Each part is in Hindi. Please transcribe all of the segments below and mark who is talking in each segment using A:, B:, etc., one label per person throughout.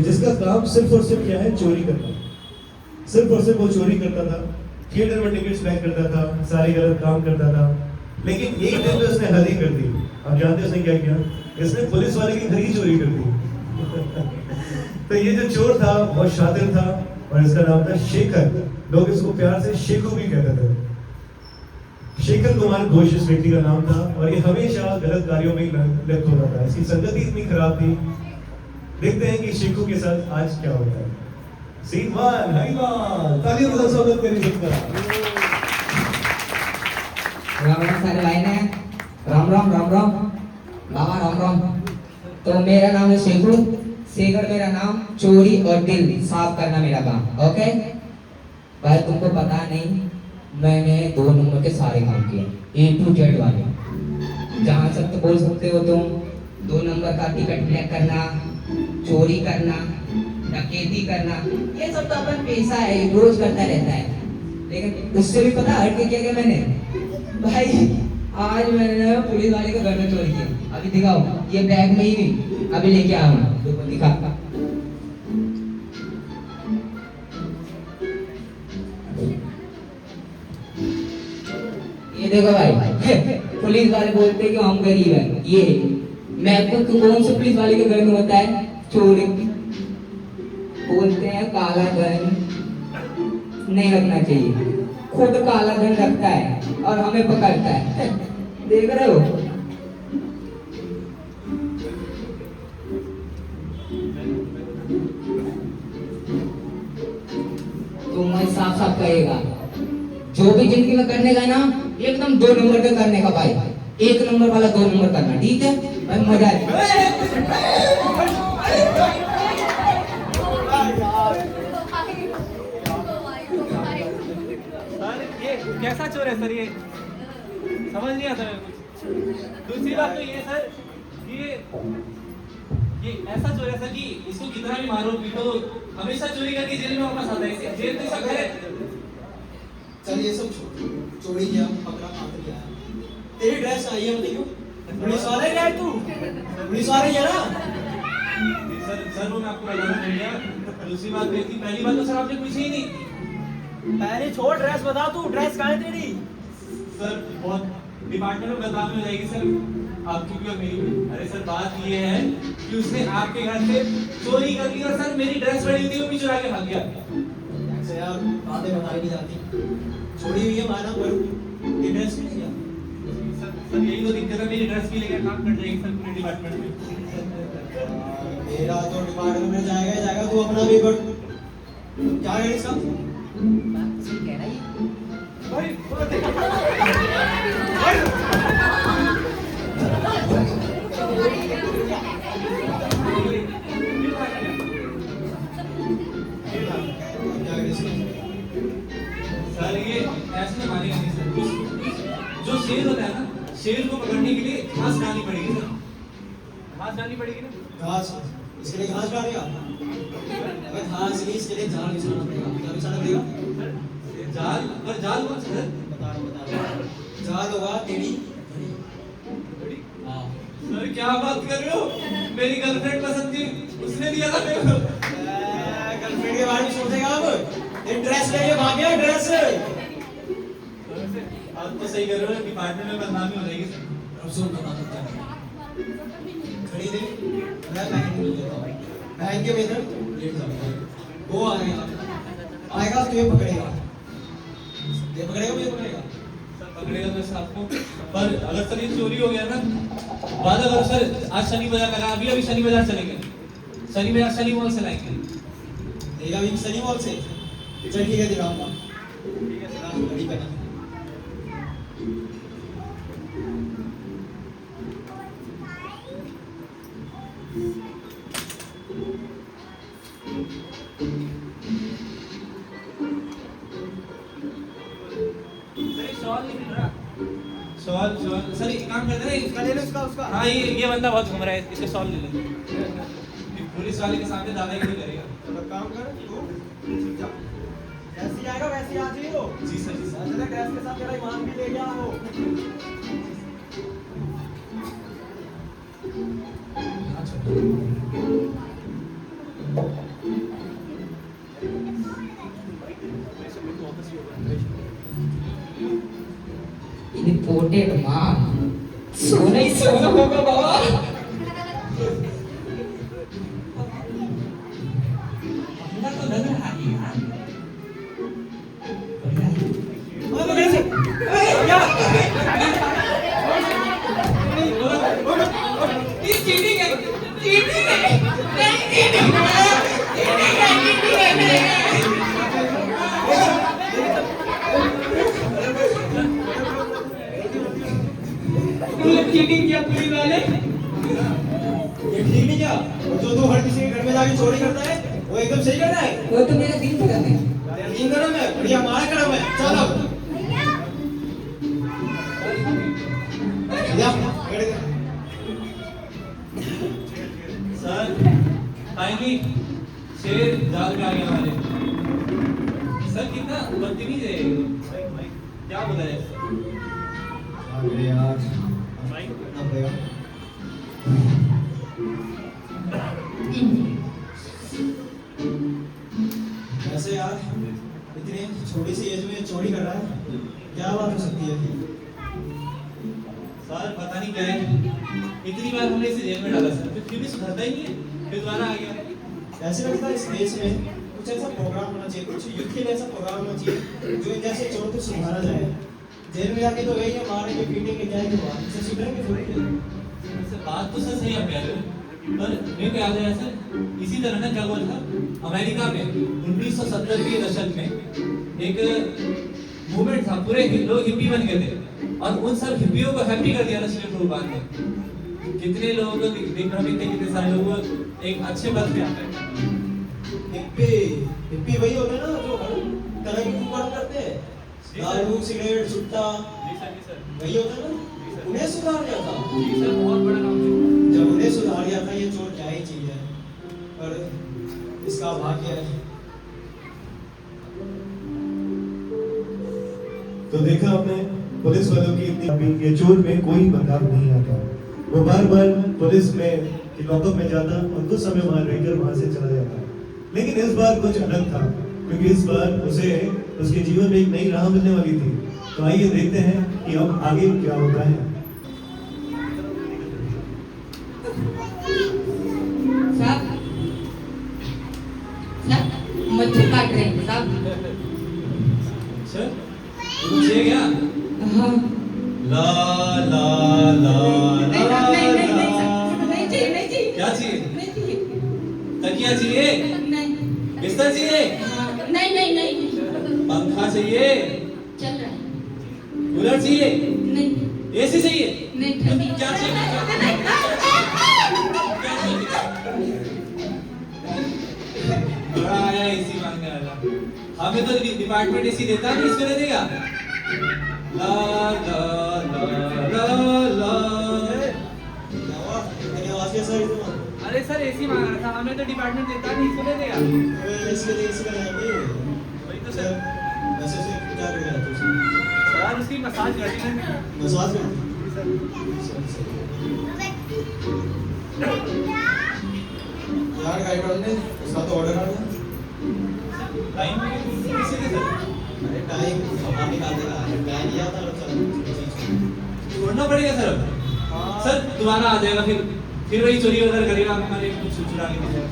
A: जिसका काम सिर्फ और सिर्फ क्या है, चोरी करना। सिर्फ और सिर्फ वो चोरी करता था, थिएटर में टिकट्स पैक करता था, सारे गलत काम करता था। लेकिन एक दिन में उसने हद ही कर दी। आप जानते हैं उसने क्या किया? इसने पुलिस वाले की घर ही चोरी कर दी। तो ये जो चोर था बहुत शातिर था और इसका नाम था शेखर। लोग इसको प्यार से शेखू भी कहते थे। शेखर कुमार घोष इस व्यक्ति का नाम था और ये हमेशा गलत कार्यों में लिप्त होता था। इसकी संगति इतनी खराब थी। देखते हैं कि शेखू के साथ आज क्या होता है। सीन 1 हरिवाल, तालियों के साथ स्वागत करिए सबका।
B: राम राम सारे भाई ने राम राम राम राम बाबा राम राम। तो मेरा नाम है शेखू। शेखर मेरा नाम, चोरी और दिल साफ करना मेरा काम। ओके भाई, तुमको पता नहीं मैंने 2 नंबर के सारे काम किए, A to Z वाले। जहाँ तक तो बोल सकते हो तुम 2 नंबर का टिकट ब्लैक करना, चोरी करना, डकैती करना, ये सब तो अपन पैसा है, रोज करता रहता है। लेकिन उससे भी पता हट के क्या किया मैंने भाई, आज मैंने पुलिस वाले के घर में चोरी किया। अभी दिखाओ, ये बैग में ही नहीं, अभी लेके आया हूँ, देखो दिखा। ये देखो भाई, पुलिस वाले बोलते हैं कि हम गरीब हैं। ये मैं तो कौन से पुलिस वाले के घर में होता है चोरी? बोलते हैं काला धन नहीं रखना चाहिए, खुद काला धन रखता है और हमें पकड़ता है। देख रहे हो? तो मैं साफ साफ कहेगा, जो भी जिंदगी में करने का ना, एकदम 2 नंबर का करने का भाई। 1 नंबर वाला 2 नंबर करना, ठीक है भाई? मजा
C: कैसा चोर है सर ये? समझ नहीं आता है कुछ। दूसरी बात तो ये सर, ये ऐसा चोर है सर कि इसको कितना भी मारो पीटो, हमेशा चोरी करके जेल में वापस आता है। इसे जेल तो सब है।
D: चल ये सब छोड़, चोरी किया, पकड़ा, हाथ लिया। तेरी ड्रेस आई है, देखो पुलिस वाला ही है तू, पुलिस वाला ही है ना?
C: सर वो मैं आपको बताना भूल गया। दूसरी बात ये थी, पहली बात तो सर आपने पूछी ही नहीं।
D: पहले छोड़, ड्रेस बता तू, ड्रेस कहाँ है तेरी?
C: सर बहुत डिपार्टमेंट में बदनामी हो जाएगी सर आपकी भी और मेरी भी। अरे सर बात ये है कि उसने आपके घर से चोरी कर ली और सर मेरी ड्रेस पड़ी हुई थी वो भी चुरा के भाग गया।
D: ऐसे यार बातें बताई नहीं जाती। छोड़ी हुई है माना, पर ये ड्रेस क्यों किया?
C: सर यही तो दिक्कत है, मेरी ड्रेस की लेकर काम कर जाएगी सर पूरे डिपार्टमेंट में।
D: मेरा तो डिपार्टमेंट में जाएगा ही जाएगा, तू अपना भी कर। क्या है इसका?
B: कह रहा है
C: भाई सर ये ऐसे मानेगा नहीं सर। जो शेर होता है ना, शेर को पकड़ने के लिए घास डालनी पड़ेगी सर। घास डालनी पड़ेगी ना?
D: घास? इसके लिए घास डालेगा? अबे घास नहीं, इसके लिए जाल बिछाना पड़ेगा। क्या बिछाना पड़ेगा?
C: जाल? पर जाल कौन सा सर?
D: बता रहा हूँ। जाल होगा तेरी। हाँ।
C: सर क्या बात कर रहे हो? मेरी गर्लफ्रेंड पसंद थी, उसने दिया था मेरे को।
D: गर्लफ्रेंड के बारे में सोचेगा अब? ये ड्रेस लेके भाग गया, ड्रेस।
C: आप तो सही कर रहे हो, डिपार्टमेंट में बदनामी हो जाएगी सर।
D: अब सुन बता सकता है। खड़ी दे, मैं पहन के देता हूँ। पहन के इधर लेट जाऊंगा। वो आएगा तुम्हें पकड़ेगा। ये पकड़ेगा, मुझे पकड़ेगा।
C: सर पकड़ेगा तो सर आपको, पर अगर सर ये चोरी हो गया ना, बाद अगर सर आज शनि बाजार लगा, अभी शनि बाजार चलेंगे, शनि बाजार शनि मॉल से लाएंगे।
D: लेगा भी सनी मॉल से? चल ठीक है, दिखाऊंगा। ठीक है सर, घड़ी पहना।
C: सवाल सवाल सर एक काम करते हैं,
D: उसका ले लो, उसका।
C: हाँ ये बंदा बहुत घूम रहा है, इसका सॉल्व ले लो। पुलिस वाले के सामने दादागिरी करेगा।
D: चलो काम कर तू। जैसे आएगा वैसे आ जाइए।
C: जी सर जी सर।
D: चले ड्रेस के साथ तेरा ईमान भी ले गया हो।
B: Imported mom. सोना ही सोना होगा बाबा। अंदर तो लग रहा है यार।
D: ओए पकड़े से ओए क्या
B: ये चीटिंग है, चीटिंग है, नहीं चीटिंग चीटिंग किया पुलिस वाले।
D: ये ठीक नहीं क्या और जो तू हर किसी के घर में जाके चोरी करता है वो एकदम सही करता है
B: वो तो मेरा दिन भर है।
D: तीन करम है बढ़िया हमारा करम है चलो या
C: सर फाइनली शेर जाल में आ गया हमारे। सर कितना बदतमीज है ये लोग। क्या बोला है
D: अरे यार ना पड़ेगा वैसे यार इतनी छोटी सी एज में चोरी कर रहा है क्या बात हो सकती है
C: सर पता नहीं क्या है, इतनी बार हमने इसे जेल में डाला सर, फिर भी सुधरता ही नहीं है, फिर दोबारा आ गया।
D: ऐसे लगता है इस देश में कुछ ऐसा प्रोग्राम होना चाहिए कुछ युद्ध के लिए ऐसा प्रोग्राम होना चाहिए जो इन जैसे चोर को सुधारा जाए जेल में जाके तो वही है मारेंगे पीटेंगे जाएंगे बाहर इसे सुधरेंगे थोड़ी
C: सर बात तो सर सही आप कह रहे हो, पर मेरे को याद है सर इसी तरह ना क्या हुआ था अमेरिका में 1970 के दशक में एक मूवमेंट था, पूरे लोग हिप्पी बन गए थे और उन सब हिप्पियों को हैप्पी कर दिया नस्ल प्रभुपाद ने। कितने लोगों को दिग्भ्रमित थे, कितने सारे लोग एक अच्छे पद पे आते हैं।
D: हिप्पी हिप्पी वही होते हैं ना जो हर तरह की कुकर्म करते हैं दारू सिगरेट सुट्टा
C: जी सर
D: वही होता है ना उन्हें सुधार दिया था
C: जी सर बहुत बड़ा काम है।
D: जब उन्हें सुधार दिया था ये चोर क्या ही चीज है पर इसका भाग्य है
A: तो देखा आपने पुलिस वालों की इतनी अभी ये चोर में कोई बदलाव नहीं आता। वो बार बार पुलिस में लॉकअप में जाता और कुछ समय वहां रहकर वहां से चला जाता। लेकिन इस बार कुछ अलग था क्योंकि इस बार उसे उसके जीवन में एक नई राह मिलने वाली थी। तो आइए देखते हैं कि अब आगे क्या होता है।
B: साहब मच्छर काट रहे हैं साहब।
C: सर पूछिए क्या?
B: हाँ
C: ला ला ला
B: नहीं
C: ला
B: नहीं
C: ला।
B: नहीं चाहिए नहीं चाहिए
C: क्या चाहिए?
B: नहीं चाहिए
C: तकिया चाहिए?
B: नहीं
C: बिस्तर चाहिए?
B: नहीं नहीं नहीं
C: पंखा चाहिए?
B: चल रहा है
C: कूलर चाहिए?
B: नहीं
C: एसी चाहिए?
B: नहीं ठंडी
C: क्या चाहिए? बड़ा आया एसी मांगने वाला। हमें तो डिपार्टमेंट एसी देता नहीं, इसको दे देगा? ला ला ला ला ला।
D: क्या हुआ तेरी आवाज कैसा है तुम
C: अरे सर एसी मांग रहा था, हमें तो डिपार्टमेंट देता नहीं, इसको दे देगा?
D: इसके लिए इसका जाएंगे
C: वही तो सर।
D: वैसे से क्या कर रहा है तू
C: सर उसकी मसाज कर दी मैंने।
D: मसाज में यार गाइड ने उसका तो ऑर्डर आ गया
C: टाइम किसी दे सर?
D: अरे टाइम सामान निकाल देगा प्लान किया था चल
C: छोड़ना पड़ेगा सर अब। सर दोबारा आ जाएगा, फिर वही चोरी वगैरह करेगा, हमारे कुछ चुरा के दीजिएगा।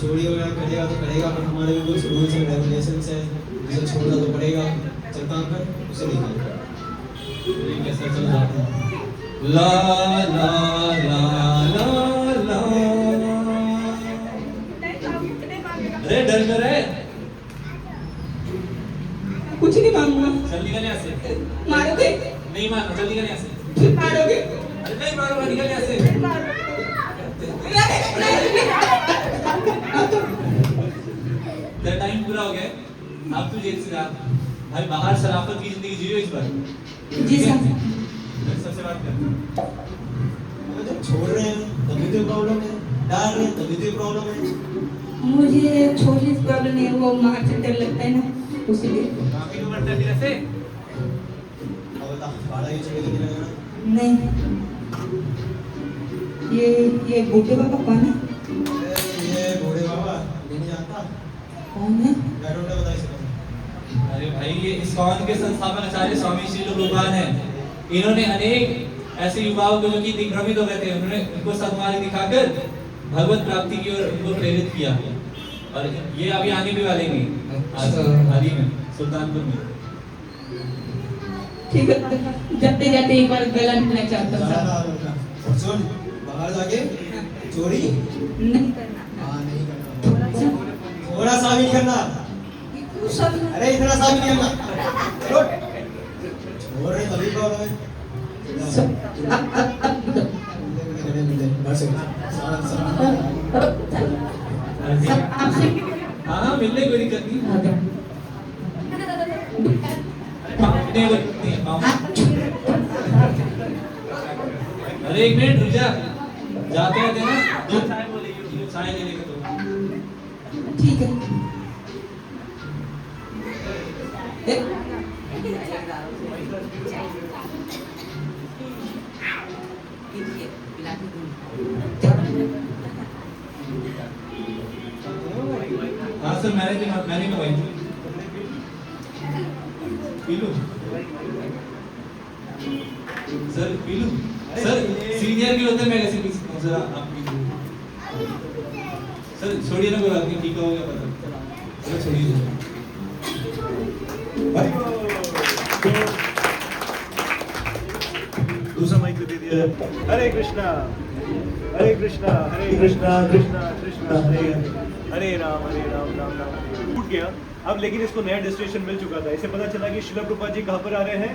D: चोरी वगैरह करेगा तो करेगा पर हमारे भी कुछ रूल्स एंड रेगुलेशंस है उसे छोड़ना तो पड़ेगा चल काम कर उसे निकाल
C: ठीक है सर, चलो जाते हैं। ला ला ला ला ला। अरे डर कर रहे
B: कुछ नहीं मांगूंगा।
C: चल निकल यहाँ से।
B: मारोगे
C: नहीं मारना, चल निकल यहाँ से।
B: फिर मारोगे
C: अरे नहीं मारूंगा, निकल यहाँ से। तेरा टाइम पूरा हो गया है, अब तू जेल से जा। भाई बाहर शराफत की जिंदगी जियो इस बार।
B: जी साहब।
C: मेरे सबसे बात कर।
D: अगर जब छोड़ रहे हैं तभी तो प्रॉब्लम है डाल रहे हैं तभी तो प्रॉब्लम है
B: मुझे छोटी प्रॉब्लम नहीं है, वो मार से डर लगता है ना उसीलिए।
C: काफी तो बढ़ता है फिर ऐसे।
D: अब बता भाड़ा ये चढ़े नहीं लगेगा
B: नहीं ये बूढ़े बाबा कौन है?
D: ये बूढ़े बाबा जानता?
B: कौन है?
D: बैकग्राउंड बता इसका।
C: अरे भाई ये इस्कॉन के संस्थापक आचार्य स्वामी श्री रूपान हैं। इन्होंने अनेक ऐसे युवाओं को जो कि दिग्भ्रमित हो गए थे, उन्होंने उनको सद्मार्ग दिखाकर भगवत प्राप्ति की ओर उनको प्रेरित किया। और ये अभी आने भी वाले हैं हाल ही में सुल्तानपुर में।
B: ठीक है, जाते जाते एक बार गला मिलना चाहता हूँ साहब।
D: और सुन, बाहर जाके चोरी
B: नहीं करना।
D: हाँ नहीं करना, थोड़ा सा भी नहीं करना।
B: तू सब
D: अरे इतना सा भी नहीं करना। छोड़ रहे तभी कौन है? बस
B: आपसे
C: हाँ हाँ मिलने कोई दिक्कत नहीं। नहीं, कोई दिक्कत नहीं, पाँव। अरे एक मिनट रुक जा, जाते हैं ना दो चाय बोलेगी, चाय ले लेके तो
B: ठीक है।
C: हाँ सर मैंने मंगवाई थी। पीलू सर, पीलू सर, सीनियर भी होते हैं, मैं कैसे पी सकता हूँ सर? आप पीलू सर, छोड़िए ना, कोई बात नहीं, ठीक हो गया पता। सर छोड़िए
A: दूसरा माइक दे दिया। हरे कृष्णा हरे कृष्णा हरे कृष्णा कृष्णा कृष्णा हरे हरे, हरे राम राम राम हरे। टूट गया अब, लेकिन इसको नया डेस्टिनेशन मिल चुका था। इसे पता चला कि शिला प्रभुपाद जी कहाँ पर आ रहे हैं?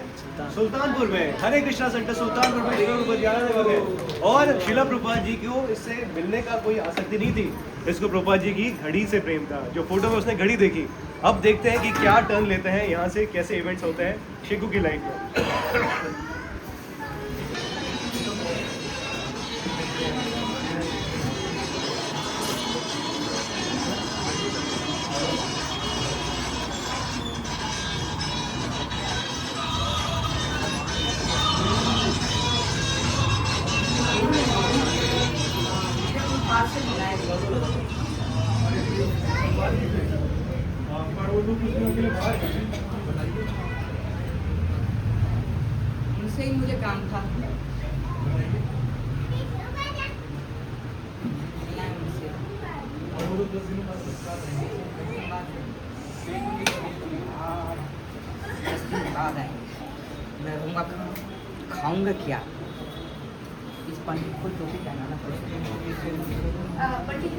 A: सुल्तानपुर में। हरे कृष्णा सेंटर सुल्तानपुर में शिला प्रभुपाद जी आने वाले हैं। और शिला प्रभुपाद जी को इससे मिलने का कोई आसक्ति नहीं थी, इसको प्रभुपाद जी की घड़ी से प्रेम था। जो फोटो में उसने घड़ी देखी। अब देखते हैं कि क्या टर्न लेते हैं यहाँ से, कैसे इवेंट्स होते हैं शिकू की लाइफ में।
B: उनसे ही मुझे काम था। मैं रहूँगा, खाऊंगा क्या? इस पंडित को टोपी पहनाना पड़ेगा।
E: पंडित,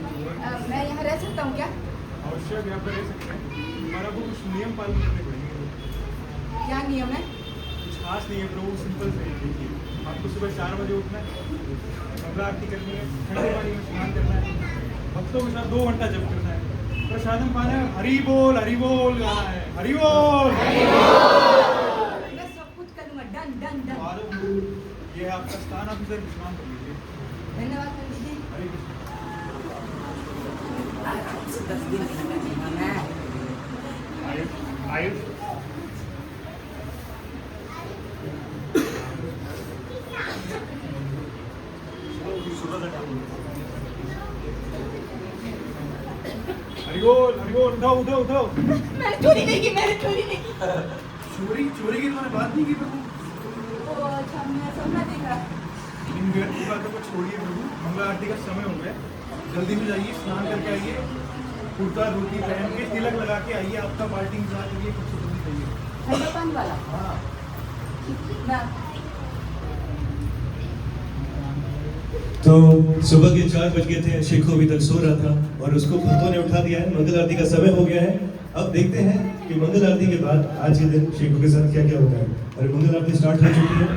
E: मैं यहाँ रह सकता हूँ क्या?
F: अवश्य यहाँ पर रह सकते हैं, पर आपको कुछ नियम पालन करने पड़ेंगे।
E: क्या नियम है?
F: कुछ खास नहीं है प्रभु, सिंपल से देखिए। आपको सुबह 4 बजे उठना है, मंगला आरती करनी है, ठंडे पानी में स्नान करना है, भक्तों के साथ 2 घंटा जप करना है, प्रसादम पाना है, हरि बोल गाना है, हरि बोल।
E: मैं सब कुछ करूँगा, डन डन डन।
F: और ये है आपका स्थान, आप इधर विश्राम कर लीजिए।
E: धन्यवाद पंडित जी।
F: हरे कृष्ण।
B: 10 दिन है।
F: आयुष हरिबोल उठाओ।
E: मैंने चोरी नहीं की, मैंने चोरी नहीं की।
F: चोरी की तुमने बात नहीं की प्रभु।
E: ओ अच्छा, मैं सपना देखा।
F: इन व्यर्थ की बातों को छोड़िए प्रभु, मंगला आरती का समय हो गया, जल्दी में जाइए, स्नान करके आइए, कुर्ता धोती पहन के तिलक लगा के आइए, आपका पार्टी इंतजार करिए, कुछ जल्दी चाहिए।
E: ठंडा पानी वाला।
F: हाँ
E: मैं
A: तो सुबह के 4 बज गए थे, शेखो अभी तक सो रहा था और उसको भक्तों ने उठा दिया है। मंगल आरती का समय हो गया है। अब देखते हैं कि मंगल आरती के बाद आज के दिन शेखो के साथ क्या क्या होता है। और मंगल आरती स्टार्ट हो चुकी है।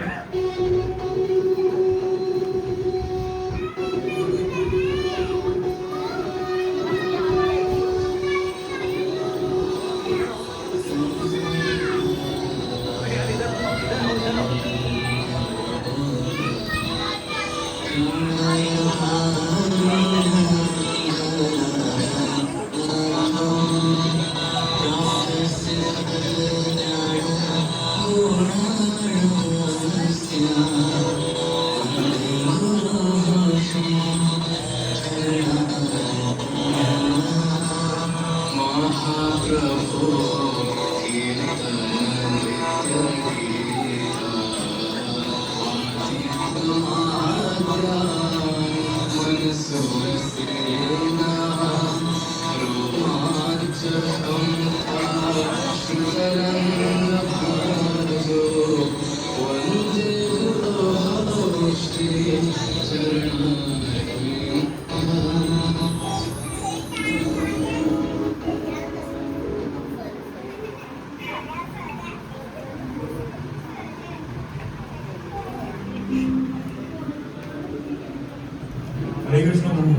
F: हरे कृष्ण प्रभु,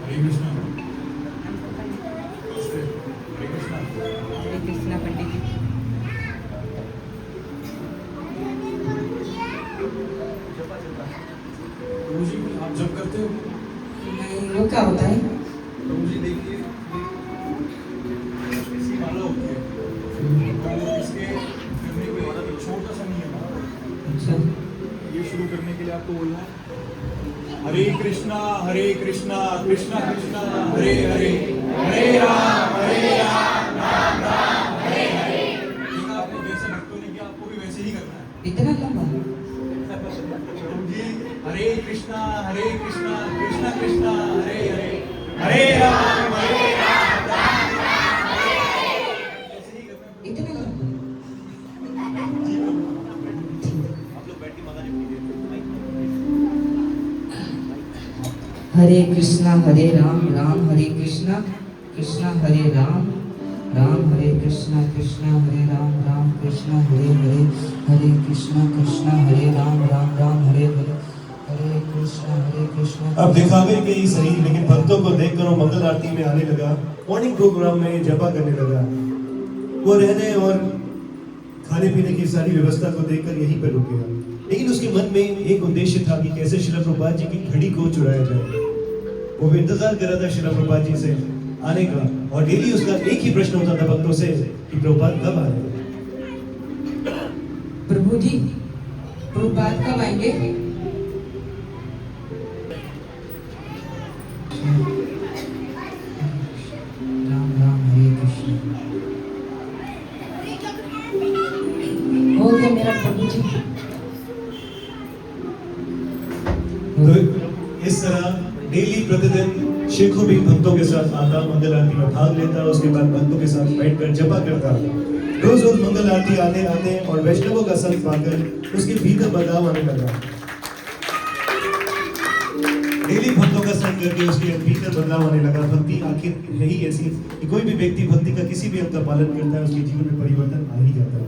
F: हरे कृष्ण, हरे कृष्ण।
B: हरे कृष्णा पंडित जी।
F: प्रभु जी आप जब करते हो?
B: नहीं, वो क्या होता है?
F: प्रभु जी देखिए, ऐसी माला होती है, तो इसके करने के बाद एक छोटा सा नियम है।
B: अच्छा,
F: ये शुरू करने के लिए आपको बोलना है हरे कृष्णा कृष्णा कृष्णा हरे हरे, हरे राम राम राम हरे हरे। देखा आपने जैसे भक्तों ने किया, आपको भी वैसे ही करना है।
B: इतना लंबा?
F: प्रभु जी हरे कृष्णा कृष्णा कृष्णा हरे हरे, हरे राम राम राम हरे हरे। ऐसे ही करना है।
B: इतना लंबा?
F: जी प्रभु।
B: हरे कृष्णा हरे राम, राम हरे कृष्णा, कृष्णा हरे राम, राम हरे कृष्णा, कृष्णा हरे राम, राम कृष्णा हरे हरे, हरे कृष्णा कृष्णा हरे राम, राम राम हरे हरे, हरे कृष्णा हरे कृष्णा।
A: अब दिखावे के ही सही, लेकिन भक्तों को देखकर वो मंगल आरती में आने लगा, मॉर्निंग प्रोग्राम में जपा करने लगा। वो रहने और खाने पीने की सारी व्यवस्था को देखकर यहीं पर रुक गया, लेकिन उसके मन में एक उद्देश्य था कि कैसे श्रील प्रभुपाद जी की घड़ी को चुराया जाए। वो भी इंतजार कर रहा था श्रील प्रभुपाद जी से आने का, और डेली उसका एक ही प्रश्न होता था भक्तों से कि प्रभुपाद कब आ रहे हैं।
B: प्रभु जी, प्रभुपाद कब आएंगे? राम राम हरे कृष्ण। हो गया मेरा प्रभु जी।
A: तो इस तरह डेली प्रतिदिन शेखू भी भक्तों के साथ आता, मंगल आरती में भाग लेता, उसके बाद भक्तों के साथ बैठकर जपा करता। रोज रोज मंगल आरती आने आने और वैष्णवों का संग पाकर उसके भीतर बदलाव आने लगा। डेली भक्तों का संग करके उसके भीतर बदलाव आने लगा। भक्ति आखिर है ही ऐसी कि कोई भी व्यक्ति भक्ति का किसी भी अंग का पालन करता है, उसके जीवन में परिवर्तन आ ही जाता है।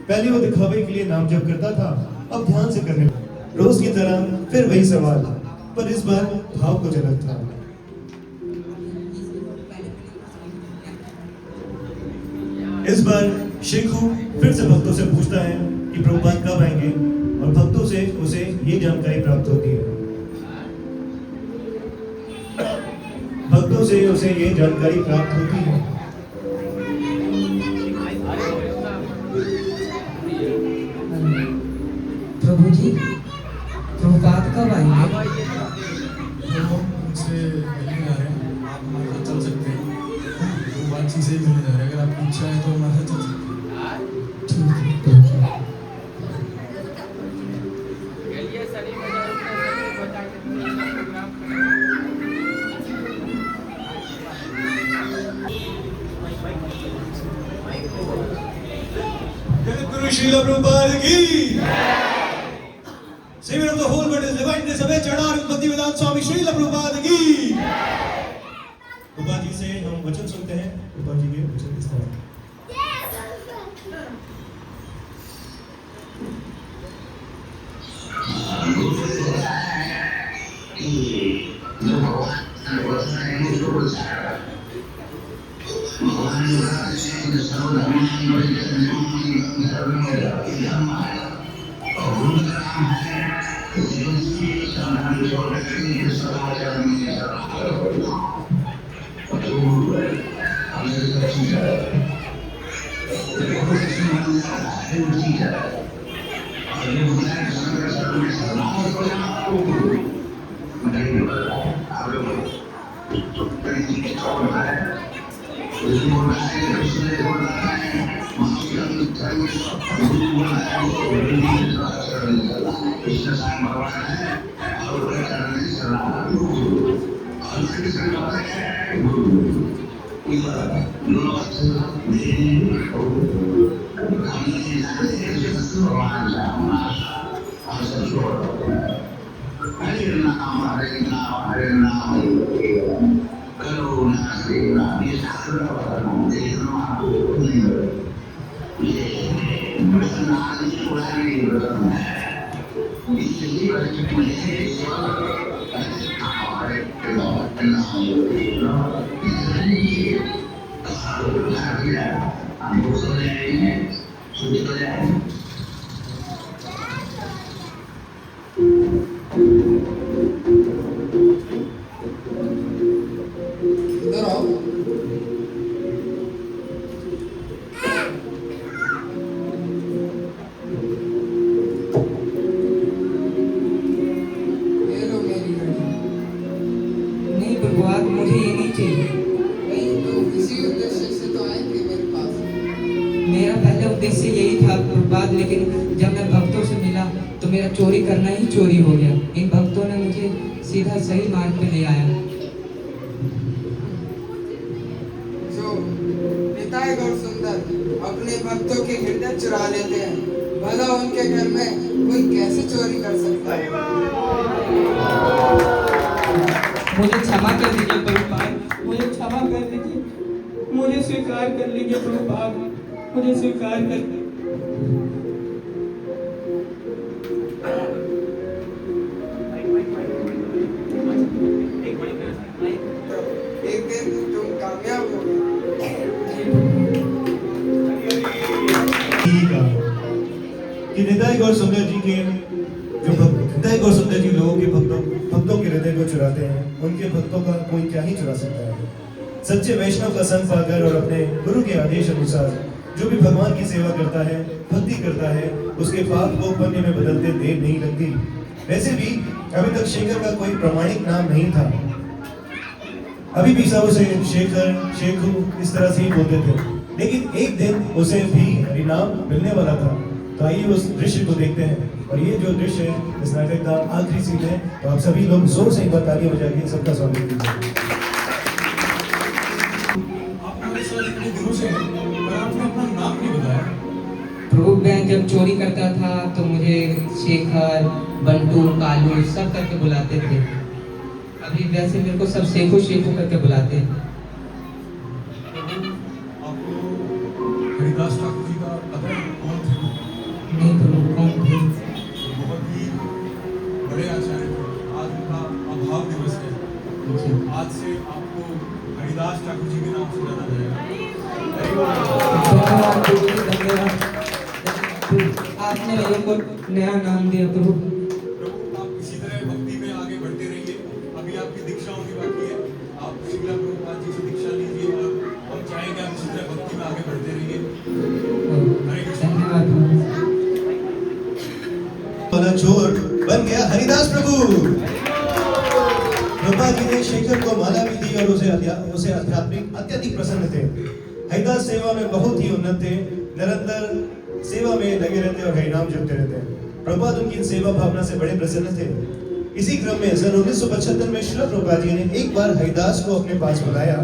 A: पहले वो दिखावे के लिए नाम जप करता था, अब ध्यान से करने लगा। रोज की तरह फिर वही सवाल, पर इस बार भाव कुछ अलग था। इस बार शेखू फिर से भक्तों से पूछता है कि प्रभुपाद कब आएंगे, और भक्तों से उसे ये जानकारी प्राप्त होती है। भक्तों से उसे ये जानकारी प्राप्त होती है।
B: प्रभु जी, प्रभुपाद कब आएंगे?
G: तो उनसे मिलने जा रहे हैं, आप हमारे साथ चल सकते हैं। वो बातचीत से ही मिलने जा रहे हैं, अगर आपकी इच्छा है तो हमारे साथ चल सकते हैं।
B: ठीक है, प्रभु जी।
A: जगतगुरु श्रील प्रभुपाद की Savior of the whole world is divine this away चढ़ा भक्तिवेदांत स्वामी श्रील प्रभुपाद की। प्रभुपाद जी से हम वचन सुनते हैं। प्रभुपाद जी के वचन इस तरह।
D: इधर आओ। ये लो मेरी घड़ी।
B: नहीं प्रभु आप मुझे ये नहीं चाहिए।
D: नहीं तो इसी उद्देश्य से तो आए थे मेरे पास।
B: मेरा पहला उद्देश्य यही था प्रभुपाद, लेकिन जब मैं भक्तों से मिला तो मेरा चोरी करना ही चोरी हो गया। इन भक्तों ने मुझे सीधा सही मार्ग पे ले आया।
D: जो निताय गौर सुंदर अपने भक्तों के हृदय चुरा लेते हैं, भला उनके घर में कोई कैसे चोरी कर सकता है?
B: मुझे क्षमा कर दीजिए प्रभुपाद, मुझे क्षमा कर दीजिए, मुझे स्वीकार कर लीजिए प्रभुपाद, मुझे स्वीकार कर।
D: एक दिन तुम कामयाब हो गए।
A: ठीक है कि निताई गौर सुंदर जी के निताई गौर सुंदर जी लोगों के भक्तों के हृदय को चुराते हैं। उनके भक्तों का कोई क्या ही चुरा सकता है। सच्चे वैष्णव का संग पाकर और अपने गुरु के आदेश अनुसार जो भी भगवान की सेवा करता है, भक्ति करता है, उसके पाप को पुण्य में बदलते देर नहीं लगती। वैसे भी अभी तक शेखर का कोई प्रमाणिक नाम नहीं था। अभी भी सब उसे शेखर, शेखू इस तरह से ही बोलते थे, लेकिन एक दिन उसे भी हरिनाम मिलने वाला था। तो आइए उस दृश्य को देखते हैं। और ये जो दृश्य है इस नाटक का आखिरी सीन है। तो आप सभी लोग जोर से एक बार तालियां बजा के सबका स्वागत कीजिए।
G: आप हमारे साथ इतने दिनों से हैं, पर आपने अपना नाम नहीं बताया।
B: प्रभु मैं जब चोरी करता था तो मुझे शेखर, बंटू, कालू सब करके बुलाते थे। अभी वैसे मेरे को सब शेखू शेखू करके बुलाते हैं।
G: आपको हरिदास ठाकुर जी का पता है कौन थे?
B: नहीं प्रभु कौन थे?
G: बहुत ही बड़े आचार्य थे। आज उनका अभाव दिवस है।
B: जी।
G: आज से आपको हरिदास ठाकुर जी के नाम से जाना जाएगा।
B: धन्यवाद प्रभु जी, धन्यवाद। आपने मेरे को नया नाम दिया प्रभु।
G: प्रभु आप इसी तरह भक्ति में आगे बढ़ते रहिए। अभी आपकी दीक्षा होनी बाकी है। आप शिला प्रभुपाद जी से दीक्षा लीजिए और हम चाहेंगे आप इसी तरह भक्ति में आगे बढ़ते रहिए। हरे कृष्ण।
B: धन्यवाद प्रभु।
A: वाला चोर बन गया हरिदास प्रभु। प्रभुपाद जी ने शेखर को माला भी दी और उसे आध्यात्मिक अत्यधिक प्रसन्न थे। हरिदास सेवा में बहुत ही उन्नत थे, निरंतर सेवा में लगे रहते और हरिनाम जपते रहते। प्रभुपाद उनकी सेवा भावना से बड़े प्रसन्न थे। इसी क्रम में सन 1975 में श्रील प्रभुपाद जी ने एक बार हरिदास को अपने पास बुलाया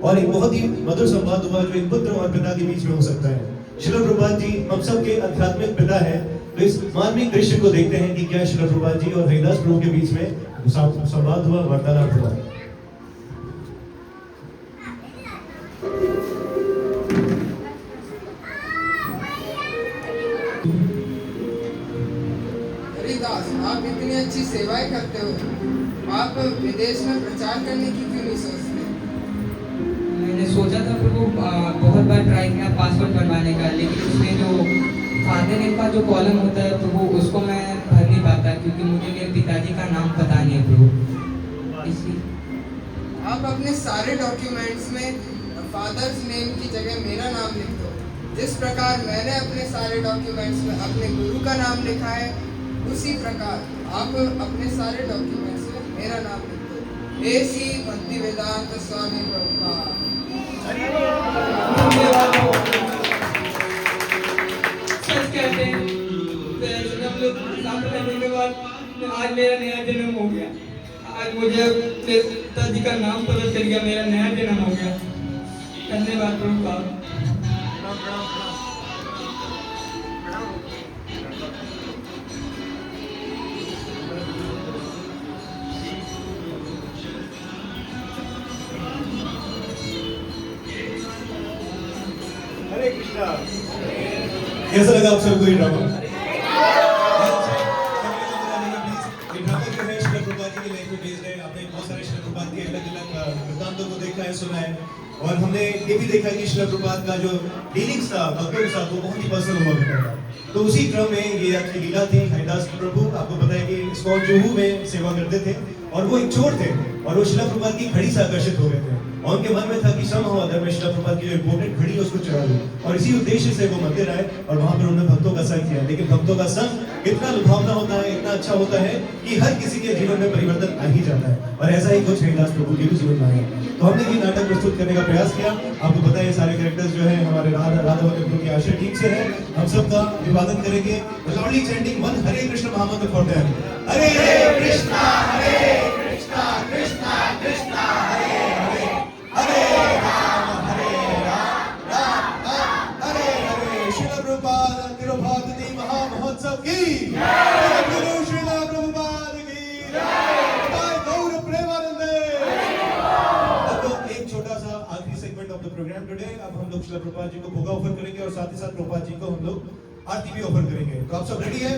A: और एक बहुत ही मधुर संवाद हुआ जो एक पुत्र और पिता के बीच में हो सकता है। श्रील प्रभुपाद जी हम सब के आध्यात्मिक पिता हैं। तो इस मार्मिक दृश्य को देखते हैं कि क्या श्रील प्रभुपाद जी और हरिदास प्रभु के बीच में संवाद हुआ, वार्तालाप हुआ।
D: हरिदास, आप इतनी अच्छी सेवाएं करते हो, आप विदेश में प्रचार करने की क्यों नहीं सोचते?
B: मैंने सोचा था प्रभु, बहुत बार ट्राई किया पासपोर्ट बनवाने का, लेकिन उसमें जो फादर नेम का जो कॉलम होता है प्रभु, उसको मैं भर नहीं पाता क्योंकि मुझे मेरे पिताजी का नाम पता नहीं है प्रभु। इसी
D: आप अपने सारे डॉक्यूमेंट्स में फादर्स नेम की जगह मेरा नाम लिख दो। जिस प्रकार मैंने अपने सारे डॉक्यूमेंट्स में अपने गुरु का नाम लिखा है, उसी प्रकार आप अपने सारे डॉक्यूमेंट्स में मेरा नाम लिख दो। ऐसी भक्ति वेदांत स्वामी प्रभुपाद। धन्यवाद। सच कहते हैं जब हम लोग साथ रहने के बाद आज मेरा नया जन्म हो गया। आज मुझे मेरे पिताजी का नाम पता चल गया, मेरा नया जन्म हो गया। धन्यवाद प्रभुपाद।
A: हरे कृष्णा। कैसा लगा आप सबको ये ड्रामा? ये ड्रामा जो है श्रील प्रभुपाद जी की लाइफ में बेस्ड है। आपने बहुत सारे श्रील प्रभुपाद के अलग-अलग वृत्तांतों को देखा है, सुना है, और हमने ये भी देखा कि श्रील प्रभुपाद का जो डीलिंग्स था भक्तों के साथ वो बहुत ही पर्सनल हुआ करता था। तो उसी क्रम में ये आपकी लीला थी। हरिदास प्रभु आपको पता है कि इसको जुहू में सेवा करते थे और वो एक चोर थे और वो श्रील प्रभुपाद की घड़ी से आकर्षित हो गए थे और उनके मन में था कि समहाउ अदर मैं श्रील प्रभुपाद की जो इम्पोर्टेंट घड़ी है उसको चुरा लूं, और इसी उद्देश्य से वो मंदिर आए और वहां पर उन्होंने भक्तों का संग किया। लेकिन भक्तों का संग इतना लुभावना होता है, इतना अच्छा होता है कि हर किसी के जीवन में परिवर्तन आ ही जाता है, और ऐसा ही कुछ हरिदास प्रभु के भी जीवन में आया। तो हमने ये नाटक प्रस्तुत करने का प्रयास किया। आपको पता है ये सारे कैरेक्टर्स जो है हमारे राधा प्रभु की आशा टीम से है। हम सबका अभिवादन करेंगे लाउडली चैंटिंग वन हरे कृष्ण महामंत्र फॉर देम। हरे कृष्णा कृष्णा कृष्णा हरे हरे, हरे राम राम राम हरे हरे। श्रील प्रभुपाद तिरुभागवती महामहोत्सव की जय। गुरु श्रील प्रभुपाद की जय। गौर प्रेमानंदे। एक छोटा सा आखिरी segment of the program today. अब हम लोग श्रील प्रभुपाद जी को भोगा ऑफर करेंगे और साथ ही साथ प्रभुपाद जी को हम लोग आरती भी ऑफर करेंगे। तो आप सब रेडी है?